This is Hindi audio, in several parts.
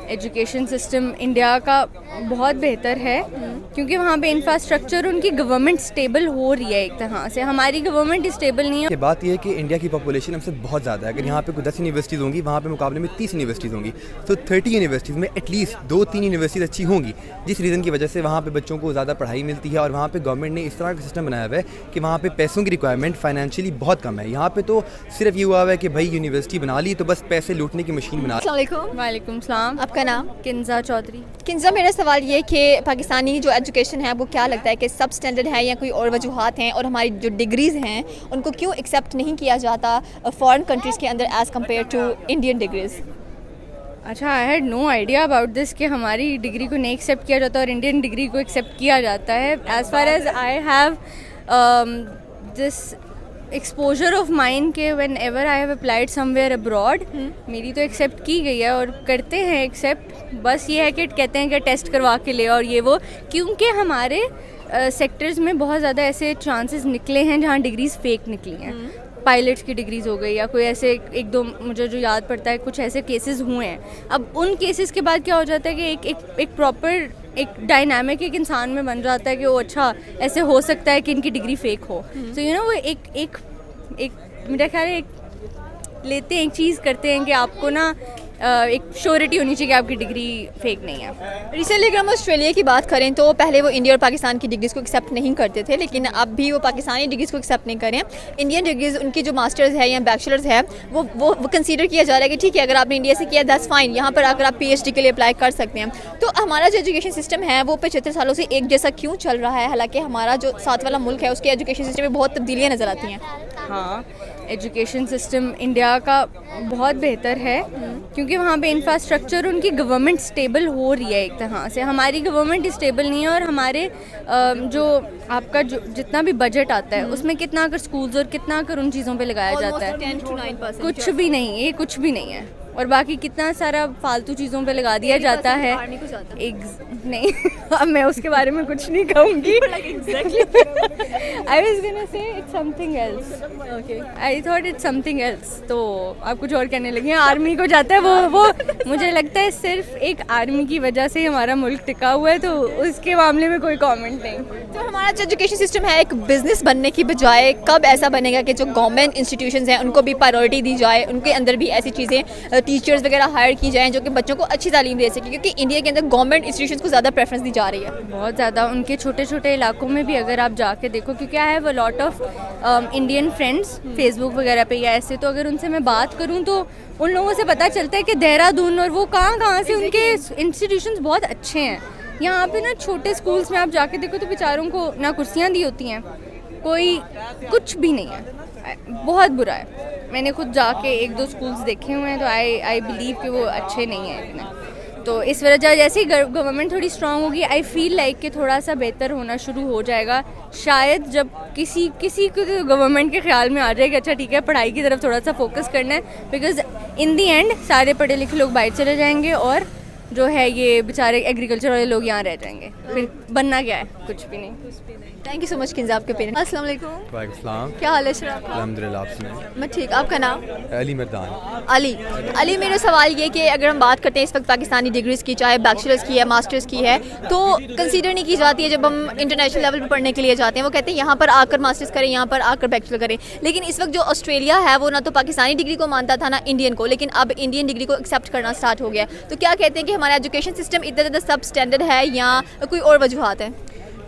एजुकेशन सिस्टम इंडिया का बहुत बेहतर है क्योंकि वहाँ पे इंफ्रास्ट्रक्चर उनकी गवर्नमेंट स्टेबल हो रही है एक तरह से। हमारी गवर्नमेंट स्टेबल नहीं है। बात यह है कि इंडिया की पॉपुलेशन हमसे बहुत ज़्यादा है। अगर यहाँ पे कोई 10 यूनिवर्सिटीज़ होंगी, वहाँ पे मुकाबले में 30 यूनिवर्सिटीज़ होंगी, तो 30 यूनिवर्सिटीज़ में एटलीस्ट 2-3 यूनिवर्सिटीज़ अच्छी होंगी, जिस रीज़न की वजह से वहाँ पे बच्चों को ज़्यादा पढ़ाई मिलती है। और वहाँ पे गवर्नमेंट ने इस तरह का सिस्टम बनाया हुआ है कि वहाँ पे पैसों की रिक्वायरमेंट फाइनेंशियली बहुत कम है। यहाँ पे तो सिर्फ ये हुआ हुआ है कि भाई यूनिवर्सिटी बना ली तो बस पैसे लूटने की मशीन बना। वालेकुम सलाम। आपका नाम? किंजा चौधरी। किंजा, मेरा सवाल ये कि पाकिस्तानी जो एजुकेशन है वो क्या लगता है कि सब स्टैंडर्ड है या कोई और वजूहात हैं, और हमारी जो डिग्रीज़ हैं उनको क्यों एक्सेप्ट नहीं किया जाता फॉरेन कंट्रीज़ के अंदर as compare to Indian degrees? अच्छा, I had no idea about this कि हमारी डिग्री को नहीं एक्सेप्ट किया जाता और इंडियन डिग्री को एक्सेप्ट किया जाता है। As far as I have this exposure of mind के whenever I have applied somewhere abroad, मेरी तो एक्सेप्ट की गई है और करते हैं एक्सेप्ट। बस ये है कि कहते हैं कि टेस्ट करवा के ले और ये वो, क्योंकि हमारे सेक्टर्स में बहुत ज़्यादा ऐसे चांसेस निकले हैं जहाँ डिग्रीज़ फेक निकली हैं। पायलट्स की डिग्रीज़ हो गई या कोई ऐसे एक दो मुझे जो याद पड़ता है, कुछ ऐसे केसेस हुए हैं। अब उन केसेस के बाद क्या हो जाता है कि एक प्रॉपर एक डायनामिक एक इंसान में बन जाता है कि वो अच्छा ऐसे हो सकता है कि इनकी डिग्री फेक हो। तो यू नो वो एक मेरा ख्याल है लेते हैं, एक चीज़ करते हैं कि आपको ना एक श्योरिटी होनी चाहिए कि आपकी डिग्री फेक नहीं है। रिसेंटली अगर हम ऑस्ट्रेलिया की बात करें तो पहले वो इंडिया और पाकिस्तान की डिग्रीज़ को एक्सेप्ट नहीं करते थे, लेकिन अब भी वो पाकिस्तानी डिग्रीज़ को एक्सेप्ट नहीं करें। इंडियन डिग्रीज़ उनकी जो मास्टर्स है या बैचलर्स है वो कंसीडर किया जा रहा है कि ठीक है, अगर आपने इंडिया से किया दैट्स फाइन, यहाँ पर आकर आप PhD के लिए अप्लाई कर सकते हैं। तो हमारा जो एजुकेशन सिस्टम है वो 75 सालों से एक जैसा क्यों चल रहा है, हालांकि हमारा जो साथ वाला मुल्क है उसके एजुकेशन सिस्टम में बहुत तब्दीलियाँ नज़र आती हैं? हाँ, एजुकेशन सिस्टम इंडिया का बहुत बेहतर है क्योंकि वहाँ पे इंफ्रास्ट्रक्चर उनकी गवर्नमेंट स्टेबल हो रही है एक तरह से। हमारी गवर्नमेंट स्टेबल नहीं है और हमारे जो आपका जो जितना भी बजट आता है उसमें कितना कर स्कूल्स और कितना कर उन चीज़ों पे लगाया जाता है, 10 to 9%। कुछ भी नहीं, ये कुछ भी नहीं है। और बाकी कितना सारा फालतू चीज़ों पे लगा दिया जाता है। नहीं अब मैं उसके बारे में कुछ नहीं कहूँगी। I was gonna say it's something else. Okay, I thought it's something else. तो आप कुछ और कहने लगे। आर्मी को जाता है वो मुझे लगता है सिर्फ एक आर्मी की वजह से हमारा मुल्क टिका हुआ है, तो उसके मामले में कोई कॉमेंट नहीं। तो हमारा जो एजुकेशन सिस्टम है एक बिजनेस बनने की बजाय कब ऐसा बनेगा कि जो गवर्नमेंट इंस्टीट्यूशंस हैं उनको भी प्रायोरिटी दी जाए, उनके अंदर भी ऐसी चीज़ें टीचर्स वगैरह हायर की जाएं जो कि बच्चों को अच्छी तालीम दे सके, क्योंकि इंडिया के अंदर गवर्नमेंट इंस्टीट्यूशंस को ज़्यादा प्रेफरेंस दी जा रही है बहुत ज़्यादा। उनके छोटे छोटे इलाकों में भी अगर आप जाके देखो, क्योंकि I have a lot of Indian friends Facebook वगैरह पे या ऐसे, तो अगर उनसे मैं बात करूँ तो उन लोगों से पता चलता है कि देहरादून और वो कहाँ से उनके इंस्टीट्यूशंस बहुत अच्छे हैं। यहाँ पे ना छोटे स्कूल्स में आप जाके देखो तो बेचारों को ना कुर्सियाँ दी होती हैं, कोई कुछ भी नहीं है, बहुत बुरा है। मैंने खुद जाके 1-2 स्कूल्स देखे हुए हैं, तो आई बिलीव कि वो अच्छे नहीं हैं इतने। तो इस वजह जैसे ही गवर्नमेंट थोड़ी स्ट्रांग होगी, आई फील लाइक कि थोड़ा सा बेहतर होना शुरू हो जाएगा। शायद जब किसी को तो गवर्नमेंट के ख्याल में आ जाएगा अच्छा ठीक है पढ़ाई की तरफ थोड़ा सा फोकस करना है, बिकॉज इन दी एंड सारे पढ़े लिखे लोग बाहर चले जाएंगे और जो है ये बेचारे एग्रीकल्चर वाले लोग यहाँ रह जाएंगे। फिर बनना क्या है, कुछ भी नहीं। Thank you so much Kinza, आपके पेरेंट्स। अस्सलाम वालेकुम। वालेकुम सलाम। क्या हाल है सर आपका? अल्हम्दुलिल्लाह, आप सुनाएं। मैं ठीक। आपका नाम? अली मर्दान। अली, मेरा सवाल ये कि अगर हम बात करते हैं इस वक्त पाकिस्तानी डिग्रीज़ की, चाहे बैचलर्स की है मास्टर्स की है, तो कंसीडर नहीं की जाती है जब हम इंटरनेशनल लेवल पर पढ़ने के लिए जाते हैं। वो कहते हैं यहाँ पर आकर मास्टर्स करें, यहाँ पर आकर बैचलर करें। लेकिन इस वक्त जो ऑस्ट्रेलिया है वो ना तो पाकिस्तानी डिग्री को मानता था ना इंडियन को, लेकिन अब इंडियन डिग्री को एक्सेप्ट करना स्टार्ट हो गया। तो क्या कहते हैं कि हमारा एजुकेशन सिस्टम इतना ज़्यादा सब स्टैंडर्ड है या कोई और वजूहात है?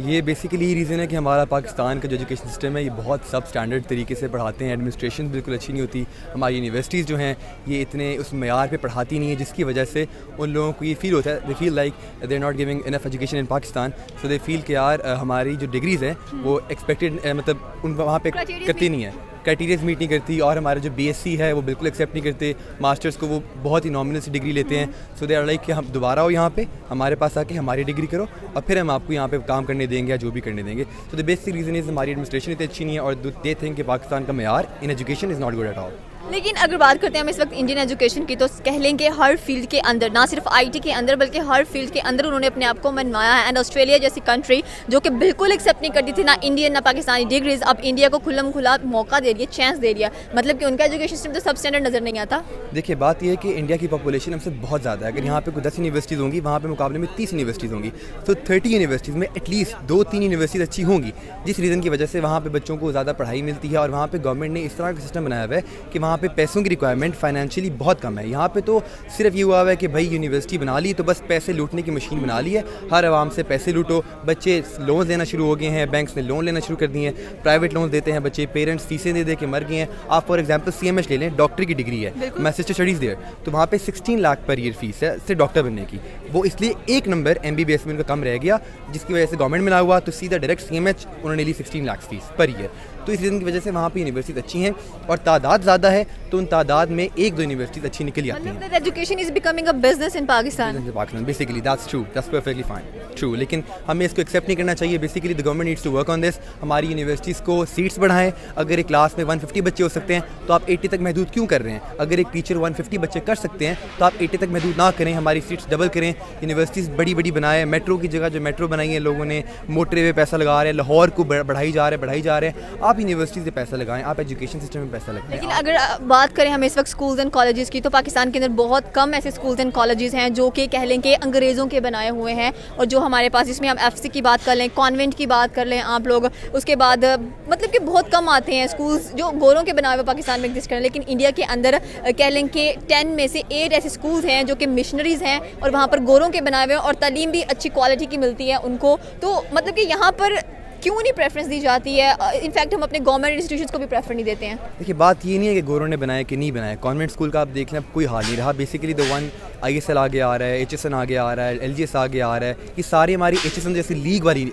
ये बेसिकली रीज़न है कि हमारा पाकिस्तान का जो एजुकेशन सिस्टम है ये बहुत सब स्टैंडर्ड तरीके से पढ़ाते हैं। एडमिनिस्ट्रेशन बिल्कुल अच्छी नहीं होती। हमारी यूनिवर्सिटीज़ जो हैं ये इतने उस मेयार पे पढ़ाती नहीं है, जिसकी वजह से उन लोगों को ये फील होता है, they feel like they are not giving enough education in Pakistan. So they feel कि यार हमारी जो डिग्रीज़ हैं वो एक्सपेक्टेड मतलब उन वहाँ पे करती नहीं है, क्राइटेरियाज मीट नहीं करती। और हमारे जो BSc है वो बिल्कुल एक्सेप्ट नहीं करते। मास्टर्स को वो बहुत ही नॉमिनल सी डिग्री लेते हैं। सो दे आर लाइक कि हम दोबारा हो यहाँ पे हमारे पास आके हमारी डिग्री करो और फिर हम आपको यहाँ पे काम करने देंगे या जो भी करने देंगे। So the basic reason is हमारी एडमिनिस्ट्रेशन इतनी अच्छी नहीं है और दे थिंक कि पाकिस्तान का मेयार in education is not good at all. लेकिन अगर बात करते हैं हम इस वक्त इंडियन एजुकेशन की, तो कह लें कि हर फील्ड के अंदर, ना सिर्फ आईटी के अंदर बल्कि हर फील्ड के अंदर उन्होंने अपने आप को मनवाया है। एंड ऑस्ट्रेलिया जैसी कंट्री जो कि बिल्कुल एक्सेप्ट नहीं करती थी ना इंडियन ना पाकिस्तानी डिग्रीज, अब इंडिया को खुल्लम खुला मौका दे रही है, चांस दे रही है। मतलब कि उनका एजुकेशन सिस्टम तो सब स्टैंडर्ड नज़र नहीं आता। देखिए बात यह है कि इंडिया की पॉपुलेशन हमसे बहुत ज़्यादा है। अगर यहाँ पे कोई 10 यूनिवर्सिटीज़ होंगी, वहाँ पे मुकाबले में 30 यूनिवर्सिटीज़ होंगी, तो 30 यूनिवर्सिटीज़ में एटलीस्ट 2-3 यूनिवर्सिटीज़ अच्छी होंगी, जिस रीज़न की वजह से वहाँ पे बच्चों को ज़्यादा पढ़ाई मिलती है। और वहाँ पे गवर्नमेंट ने इस तरह का सिस्टम बनाया हुआ है कि वहाँ पे पैसों की रिक्वायरमेंट फाइनेंशियली बहुत कम है। यहाँ पे तो सिर्फ ये हुआ हुआ है कि भाई यूनिवर्सिटी बना ली तो बस पैसे लूटने की मशीन बना ली है, हर आवाम से पैसे लूटो। बच्चे लोन लेना शुरू हो गए हैं, बैंक्स ने लोन लेना शुरू कर दिए हैं, प्राइवेट लोन देते हैं बच्चे, पेरेंट्स फीसें दे दे के मर गए हैं। आप फॉर एग्जाम्पल CMH ले लें, डॉक्टर की डिग्री है, मास्टर स्टडीज़ देयर, तो वहाँ पे 16 लाख पर ईयर फीस है सिर्फ डॉक्टर बनने की। वो इसलिए एक नंबर MBBS में उनका कम रह गया, जिसकी वजह से गवर्नमेंट मिला हुआ, तो सीधा डायरेक्ट CMH उन्होंने ली 16 लाख फीस पर ईयर। तो इस रीज़न की वजह से वहाँ पे यूनिवर्सिटीज़ अच्छी हैं और तादाद ज़्यादा है, तो उन तादाद में 1-2 यूनिवर्सिटीज़ अच्छी निकल आती हैं। मतलब education is becoming a business in Pakistan. Basically that's true, that's perfectly fine true, लेकिन हमें इसको एक्सेप्ट नहीं करना चाहिए। Basically the government needs to work on this. हमारी यूनिवर्सिटीज़ को सीट्स बढ़ाएं। अगर एक क्लास में 150 बच्चे हो सकते हैं तो आप 80 तक महदूद क्यों कर रहे हैं? अगर एक टीचर 150 बच्चे कर सकते हैं तो आप 80 तक महदूद ना करें, हमारी सीट्स डबल करें, यूनिवर्सिटीज़ बड़ी बड़ी बनाएं। मेट्रो की जगह जो मेट्रो बनाई है लोगों ने, मोटरवे पे पैसा लगा रहे हैं, लाहौर को बढ़ाई जा रहे हैं। आप यूनिवर्सिटीज़ से पैसा लगाएं, आप एजुकेशन सिस्टम में पैसा लगाएं। लेकिन अगर बात करें हम इस वक्त स्कूल्स एंड कॉलेजेस की, तो पाकिस्तान के अंदर बहुत कम ऐसे स्कूल्स एंड कॉलेजेस हैं जो कि कह लें कि अंग्रेज़ों के बनाए हुए हैं। और जो हमारे पास, इसमें हम FC की बात कर लें, कॉन्वेंट की बात कर लें आप लोग, उसके बाद मतलब कि बहुत कम आते हैं स्कूल्स जो गोरों के बनाए हुए पाकिस्तान में एग्जिस्ट करें। लेकिन इंडिया के अंदर कह लें कि 10 में से 8 ऐसे स्कूल्स हैं जो कि मिशनरीज़ हैं और वहाँ पर गोरों के बनाए हुए हैं और तालीम भी अच्छी क्वालिटी की मिलती है उनको। तो मतलब कि यहाँ पर क्यों नहीं प्रेफरेंस दी जाती है? इनफैक्ट हम अपने गवर्नमेंट इंस्टीट्यूशंस को भी प्रेफर नहीं देते हैं। देखिए बात ये नहीं है कि गोरों ने बनाया कि नहीं बनाया। कॉन्वेंट स्कूल का आप देख लें, अब कोई हाल नहीं रहा। बेसिकली द वन ISL आगे आ रहा है, HSN आगे आ रहा है, LGS आगे आ रहा है। ये सारी हमारी HSN जैसी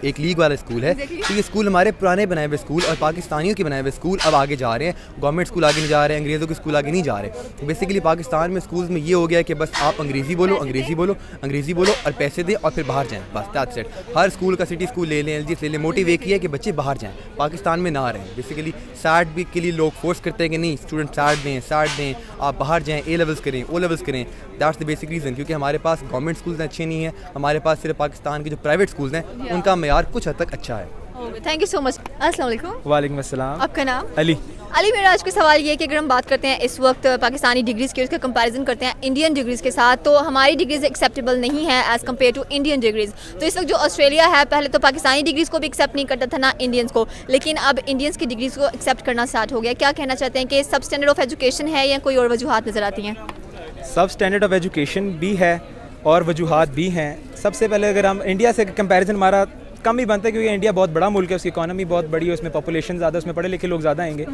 एक लीग वाला स्कूल है। तो ये स्कूल हमारे पुराने बनाए हुए स्कूल और पाकिस्तानियों के बनाए हुए स्कूल अब आगे जा रहे हैं। गवर्नमेंट स्कूल आगे नहीं जा रहे हैं, अंग्रेज़ों के स्कूल आगे नहीं जा रहे। बेसिकली पाकिस्तान में स्कूल्स में ये हो गया कि बस आप अंग्रेज़ी बोलो और पैसे दें और फिर बाहर जाएँ, बस दैट्स इट। हर स्कूल का सिटी स्कूल ले लें, LGS ले लें, मोटिव एक ही है कि बच्चे बाहर जाएं, पाकिस्तान में ना रहें। बेसिकली सैट भी के लिए लोग फोर्स करते हैं कि नहीं स्टूडेंट सैट दें, आप बाहर जाएं, A लेवल्स करें, O लेवल्स करें। दैट्स द बेसिक रीज़न, क्योंकि हमारे पास गवर्नमेंट स्कूल्स अच्छे नहीं हैं, हमारे पास सिर्फ पाकिस्तान के जो प्राइवेट स्कूल्स हैं उनका मयार कुछ हद तक अच्छा है। Thank you so much. अस्सलाम वालेकुम। वालेकुम अस्सलाम। आपका नाम? अली। अली, मेरा आज का सवाल ये है कि अगर हम बात करते हैं इस वक्त पाकिस्तानी डिग्रीज़ की, उसका कंपैरिजन करते हैं इंडियन डिग्रीज़ के साथ, तो हमारी डिग्रीज़ एक्सेप्टेबल नहीं है as compare to Indian degrees. तो इस वक्त जो ऑस्ट्रेलिया है, पहले तो पाकिस्तानी डिग्रीज़ को भी एक्सेप्ट नहीं करता था ना इंडियंस को, लेकिन अब इंडियंस की डिग्रीज़ को एक्सेप्ट करना स्टार्ट हो गया। क्या कहना चाहते हैं कि सब स्टैंडर्ड ऑफ एजुकेशन है या कोई और वजूहत नज़र आती हैं? सब स्टैंडर्ड ऑफ एजुकेशन भी है और वजूहात भी हैं। सबसे पहले अगर हम इंडिया से कंपैरिजन हमारा कम ही बनता है, क्योंकि इंडिया बहुत बड़ा मुल्क है, उसकी इकॉनमी बहुत बड़ी है, उसमें पॉपुलेशन ज़्यादा, उसमें पढ़े लिखे लोग ज़्यादा आएंगे।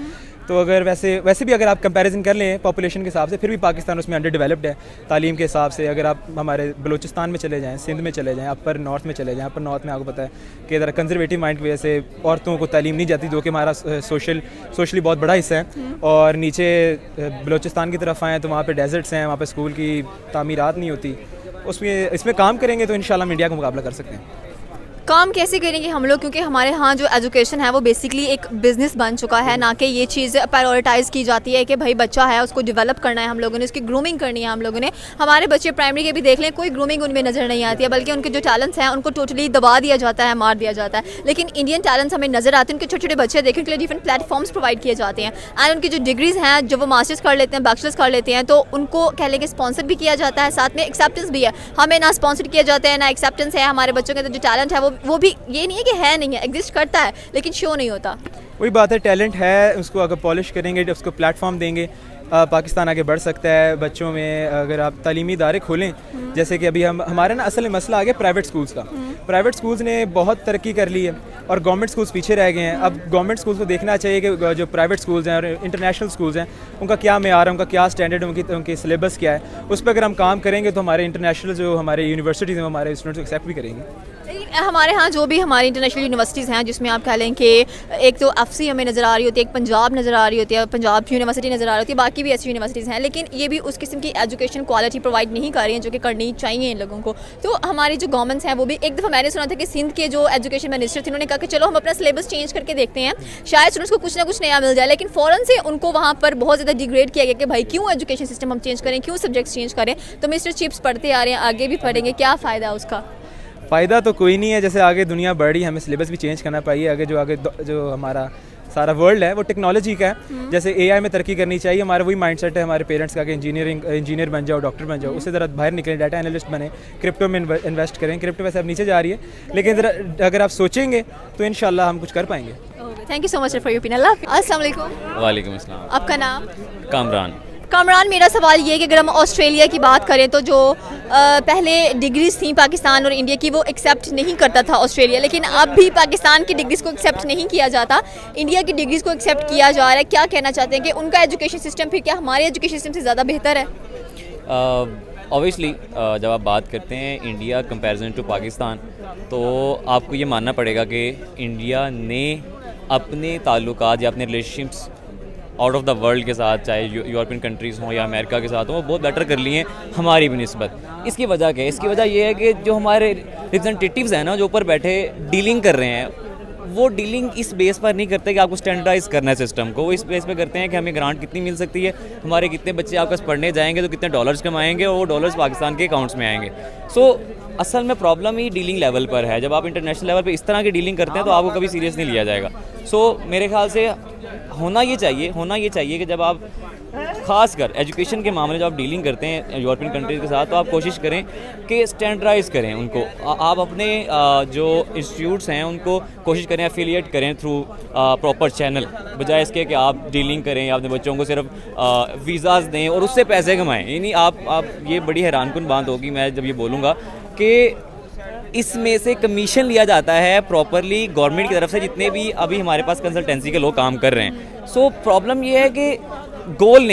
तो अगर वैसे भी अगर आप कंपैरिजन कर लें पॉपुलेशन के हिसाब से, फिर भी पाकिस्तान उसमें अंडर डेवलप्ड है तालीम के हिसाब से। अगर आप हमारे बलूचिस्तान में चले जाएँ, सिंध में चले जाएँ, अपर नॉर्थ में चले जाएँ, अपर नॉर्थ में आपको पता है कि इधर कंजर्वेटिव माइंड की वजह से औरतों को तालीम नहीं जाती, जो कि हमारा सोशली बहुत बड़ा हिस्सा है। और नीचे बलूचिस्तान की तरफ आएँ तो वहाँ पर डेजर्ट्स हैं, वहाँ पर स्कूल की तामीरात नहीं होती। इसमें काम करेंगे तो इंशाल्लाह हम इंडिया का मुकाबला कर सकते हैं। काम कैसे करेंगे हम लोग, क्योंकि हमारे यहाँ जो एजुकेशन है वो बेसिकली एक बिज़नेस बन चुका है, ना कि ये चीज़ प्रायोरिटाइज़ की जाती है कि भाई बच्चा है उसको डेवलप करना है हम लोगों ने, उसकी ग्रूमिंग करनी है हम लोगों ने। हमारे बच्चे प्राइमरी के भी देख लें, कोई ग्रूमिंग उनमें नज़र नहीं आती है, बल्कि उनके जो टैलेंट्स हैं उनको टोटली दबा दिया जाता है, मार दिया जाता है। लेकिन इंडियन टैलेंट्स हमें नज़र आते हैं, उनके छोटे छोटे बच्चे देखने के लिए डिफरेंट प्लेटफॉर्म्स प्रोवाइड किए जाते हैं। एंड उनकी जो डिग्रीज़ हैं, जो वो मास्टर्स कर लेते हैं, बैचलर्स कर लेते हैं, तो उनको कह लें कि स्पॉन्सर भी किया जाता है, साथ में एक्सेप्टेंस भी है। हमें ना स्पॉन्सर किया जाता है ना एक्सेप्टेंस है। हमारे बच्चों के अंदर जो टैलेंट है वो भी ये नहीं है कि है नहीं है, एग्जिस्ट करता है लेकिन शो नहीं होता। वही बात है, टैलेंट है, उसको अगर पॉलिश करेंगे, उसको प्लेटफॉर्म देंगे, पाकिस्तान आगे बढ़ सकता है। बच्चों में अगर आप तालीमी इदारे खोलें, जैसे कि अभी हमारे ना असल में मसला आ गया प्राइवेट स्कूल्स का। प्राइवेट स्कूल्स ने बहुत तरक्की कर ली है और गवर्नमेंट स्कूल्स पीछे रह गए हैं। अब गवर्नमेंट स्कूल्स को देखना चाहिए कि जो प्राइवेट स्कूल्स हैं और इंटरनेशनल स्कूल्स हैं, उनका क्या मेयार है, उनका क्या स्टैंडर्ड है, उनकी सिलेबस क्या है। उस पर अगर हम काम करेंगे तो हमारे इंटरनेशनल जो हमारे यूनिवर्सिटीज़ हैं, हमारे स्टूडेंट्स को एक्सेप्ट भी करेंगे। लेकिन हमारे यहाँ जो भी हमारी इंटरनेशनल यूनिवर्सिटीज़ हैं जिसमें आप कह लें कि एक तो एफसी हमें नज़र आ रही होती है, एक पंजाब नज़र आ रही होती है, पंजाब यूनिवर्सिटी नज़र आ रही होती है, बाकी भी ऐसी यूनिवर्सिटीज़ हैं, लेकिन ये भी उस किस्म की एजुकेशन क्वालिटी प्रोवाइड नहीं कर रही हैं जो कि करनी चाहिए इन लोगों को। तो हमारी जो गवर्नमेंट्स हैं वो भी, एक दफ़ा मैंने सुना था कि सिंध के जो एजुकेशन मिनिस्टर थे उन्होंने कहा कि चलो हम अपना सिलेबस चेंज करके देखते हैं, शायद स्टूडेंट्स को कुछ ना कुछ नया मिल जाए, लेकिन फ़ौरन से उनको वहाँ पर बहुत ज़्यादा डिग्रेड किया गया कि भाई क्यों एजुकेशन सिस्टम हम चेंज करें, क्यों सब्जेक्ट्स चेंज करें। तो मिस्टर चिप्स पढ़ते आ रहे हैं, आगे भी पढ़ेंगे, क्या फ़ायदा उसका? फ़ायदा तो कोई नहीं है, जैसे आगे दुनिया बढ़ रही है हमें सिलेबस भी चेंज करना चाहिए। आगे जो हमारा सारा वर्ल्ड है वो टेक्नोलॉजी का है, जैसे एआई में तरक्की करनी चाहिए। हमारा वही माइंडसेट है हमारे पेरेंट्स का कि इंजीनियर बन जाओ, डॉक्टर बन जाओ, उससे ज़रा बाहर निकलें, डाटा एनालिस्ट बने, क्रिप्टो में इन्वेस्ट करें। क्रिप्टो वैसे अब नीचे जा रही है, लेकिन ज़रा अगर आप सोचेंगे तो इंशाल्लाह हम कुछ कर पाएंगे। Thank you so much for your opinion. अस्सलाम वालेकुम। वालेकुम अस्सलाम। आपका नाम? कामरान। कामरान, मेरा सवाल ये है कि अगर हम ऑस्ट्रेलिया की बात करें तो जो पहले डिग्रीज़ थी पाकिस्तान और इंडिया की वो एक्सेप्ट नहीं करता था ऑस्ट्रेलिया, लेकिन अब भी पाकिस्तान की डिग्रीज़ को एक्सेप्ट नहीं किया जाता, इंडिया की डिग्रीज़ को एक्सेप्ट किया जा रहा है। क्या कहना चाहते हैं कि उनका एजुकेशन सिस्टम फिर क्या हमारे एजुकेशन सिस्टम से ज़्यादा बेहतर है? ऑब्वियसली जब आप बात करते हैं इंडिया कंपैरिजन टू पाकिस्तान, तो आपको ये मानना पड़ेगा कि इंडिया ने अपने ताल्लुकात या अपने relationships out of the world के साथ, चाहे यूरोपियन कंट्रीज़ हों या अमेरिका के साथ हों, वो बहुत बेटर कर लिए हैं हमारी भी निस्बत। इसकी वजह क्या है? इसकी वजह ये है कि जो हमारे रिप्रेजेंटेटिव्स हैं ना, जो ऊपर बैठे डीलिंग कर रहे हैं, वो डीलिंग इस बेस पर नहीं करते कि आपको स्टैंडर्डाइज़ करना है सिस्टम को। वो इस बेस पर करते हैं कि हमें ग्रांट कितनी मिल सकती है, हमारे कितने बच्चे आपके पास पढ़ने जाएंगे तो कितने डॉलर्स कमाएंगे और वो डॉलर्स पाकिस्तान के अकाउंट्स में आएंगे। सो असल में प्रॉब्लम ही डीलिंग लेवल पर है। जब आप इंटरनेशनल लेवल पर इस तरह की डीलिंग करते हैं तो आपको कभी सीरियस नहीं लिया जाएगा। सो मेरे ख्याल से होना ये चाहिए कि जब आप खासकर एजुकेशन के मामले जब आप डीलिंग करते हैं यूरोपियन कंट्रीज़ के साथ, तो आप कोशिश करें कि स्टैंडर्डाइज़ करें उनको। आप अपने जो इंस्टीट्यूट्स हैं उनको कोशिश करें एफिलिएट करें थ्रू प्रॉपर चैनल, बजाय इसके कि आप डीलिंग करें या अपने बच्चों को सिर्फ वीज़ाज़ दें और उससे पैसे कमाएं। यानी आप ये बड़ी हैरानकुन बात होगी मैं जब ये बोलूँगा कि इसमें से कमीशन लिया जाता है प्रॉपरली गवर्नमेंट की तरफ से, जितने भी अभी हमारे पास कंसल्टेंसी के लोग काम कर रहे हैं। सो प्रॉब्लम ये है कि गोल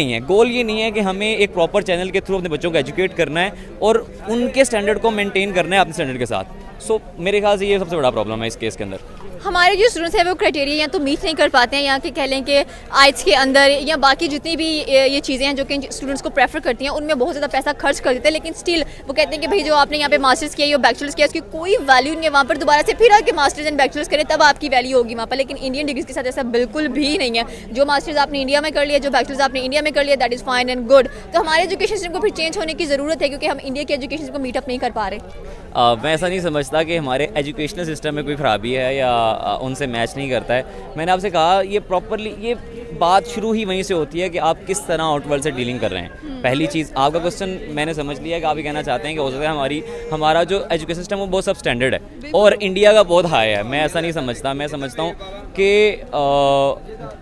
ये नहीं है कि हमें एक प्रॉपर चैनल के थ्रू अपने बच्चों को एजुकेट करना है और उनके स्टैंडर्ड को मेंटेन करना है अपने स्टैंडर्ड के साथ। सो मेरे ख्याल से ये सबसे बड़ा प्रॉब्लम है इस केस के अंदर। हमारे जो स्टूडेंट्स हैं वो क्राइटेरिया या तो मीट नहीं कर पाते हैं, या कि कह लें कि आइट्स के अंदर या बाकी जितनी भी ये चीज़ें हैं जो कि स्टूडेंट्स को प्रेफर करती हैं, उनमें बहुत ज़्यादा पैसा खर्च कर देते हैं, लेकिन स्टिल वो कहते हैं कि भाई जो आपने यहाँ पे मास्टर्स किया या बैचलर्स किया उसकी कोई वैल्यू नहीं है, वहाँ पर दोबारा से फिर आके मास्टर्स एंड बैचलर्स करें तब आपकी वैल्यू होगी वहाँ पर। लेकिन इंडियन डिग्रीज़ के साथ ऐसा बिल्कुल भी नहीं है। जो मास्टर्स आपने इंडिया में कर लिया, जो बैचलर्स आपने इंडिया में कर लिया, that is fine and good. तो हमारे एजुकेशन सिस्टम को फिर चेंज होने की ज़रूरत है, क्योंकि हम इंडिया के एजुकेशन को मीटअप नहीं कर पा रहे। मैं ऐसा नहीं समझता कि हमारे एजुकेशनल सिस्टम में कोई ख़राबी है या उनसे मैच नहीं करता है। मैंने आपसे कहा ये प्रॉपरली ये बात शुरू ही वहीं से होती है कि आप किस तरह आउटवर्ल्ड से डीलिंग कर रहे हैं। पहली चीज़, आपका क्वेश्चन मैंने समझ लिया कि आप ये कहना चाहते हैं कि हो सकता है हमारा जो एजुकेशन सिस्टम वो बहुत सब स्टैंडर्ड है और इंडिया का बहुत हाई है। मैं ऐसा नहीं समझता। मैं समझता हूँ कि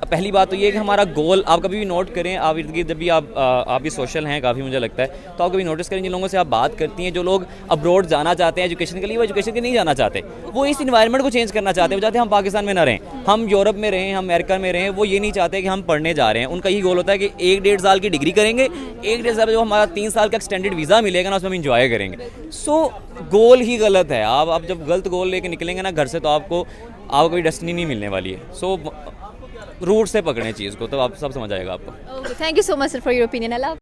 पहली बात तो ये है कि हमारा गोल, आप कभी भी नोट करें, आप इर्द गिर्द जब भी आप भी सोशल हैं काफ़ी मुझे लगता है, तो आप कभी नोटिस करें जिन लोगों से आप बात करती हैं, जो लोग अब्रॉड जाना चाहते हैं एजुकेशन के लिए, वो एजुकेशन के नहीं जाना चाहते, वो इस इन्वायरमेंट को चेंज करना चाहते हैं। वो चाहते हैं हम पाकिस्तान में ना रहें, हम यूरोप में रहें, हम अमेरिका में रहें। वो ये नहीं चाहते कि हम पढ़ने जा रहे हैं। उनका यही गोल होता है कि 1-1.5 साल की डिग्री करेंगे, 1-1.5 साल जो हमारा 3 साल का एक्सटेंडेड वीज़ा मिलेगा ना, उसमें हम इंजॉय करेंगे। सो गोल ही गलत है। आप जब गलत गोल लेके निकलेंगे ना घर से, तो आपको कोई डेस्टिनी नहीं मिलने वाली है। सो रूट से पकड़ें चीज़ को, तो आप सब समझ आएगा आपको। Thank you so much for your opinion.